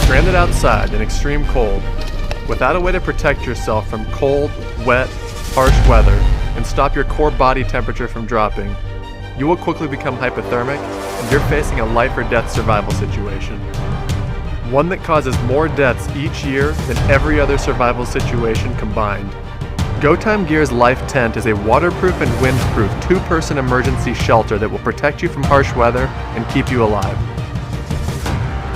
Stranded outside in extreme cold, without a way to protect yourself from cold, wet, harsh weather and stop your core body temperature from dropping, you will quickly become hypothermic and you're facing a life or death survival situation. One that causes more deaths each year than every other survival situation combined. Go Time Gear's Life Tent is a waterproof and windproof two-person emergency shelter that will protect you from harsh weather and keep you alive.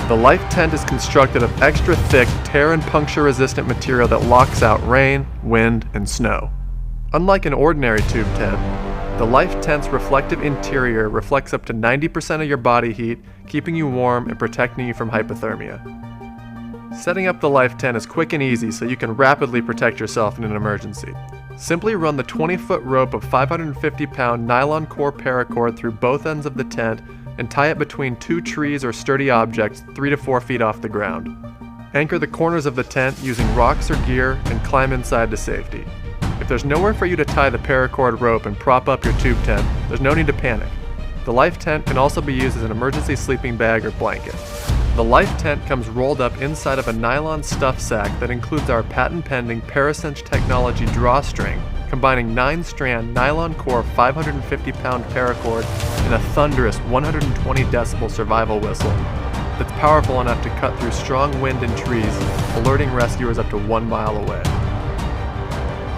The Life Tent is constructed of extra thick, tear and puncture-resistant material that locks out rain, wind, and snow. Unlike an ordinary tube tent, the Life Tent's reflective interior reflects up to 90% of your body heat, keeping you warm and protecting you from hypothermia. Setting up the Life Tent is quick and easy so you can rapidly protect yourself in an emergency. Simply run the 20-foot rope of 550-pound nylon core paracord through both ends of the tent and tie it between two trees or sturdy objects 3 to 4 feet off the ground. Anchor the corners of the tent using rocks or gear and climb inside to safety. If there's nowhere for you to tie the paracord rope and prop up your tube tent, there's no need to panic. The Life Tent can also be used as an emergency sleeping bag or blanket. The Life Tent comes rolled up inside of a nylon stuff sack that includes our patent-pending Paracinch technology drawstring, combining 9-strand nylon core 550-pound paracord and a thunderous 120 decibel survival whistle that's powerful enough to cut through strong wind and trees, alerting rescuers up to 1 mile away.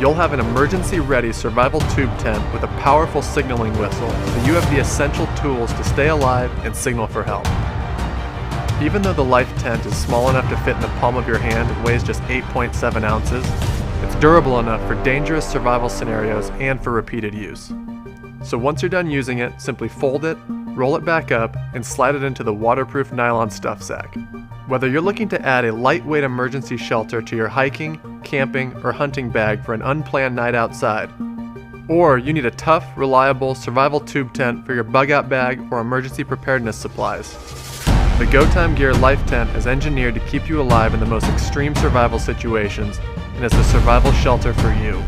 You'll have an emergency-ready survival tube tent with a powerful signaling whistle, so you have the essential tools to stay alive and signal for help. Even though the Life Tent is small enough to fit in the palm of your hand and weighs just 8.7 ounces, it's durable enough for dangerous survival scenarios and for repeated use. So once you're done using it, simply fold it, roll it back up, and slide it into the waterproof nylon stuff sack. Whether you're looking to add a lightweight emergency shelter to your hiking, camping, or hunting bag for an unplanned night outside, or you need a tough, reliable survival tube tent for your bug-out bag or emergency preparedness supplies, the Go Time Gear Life Tent is engineered to keep you alive in the most extreme survival situations and is the survival shelter for you.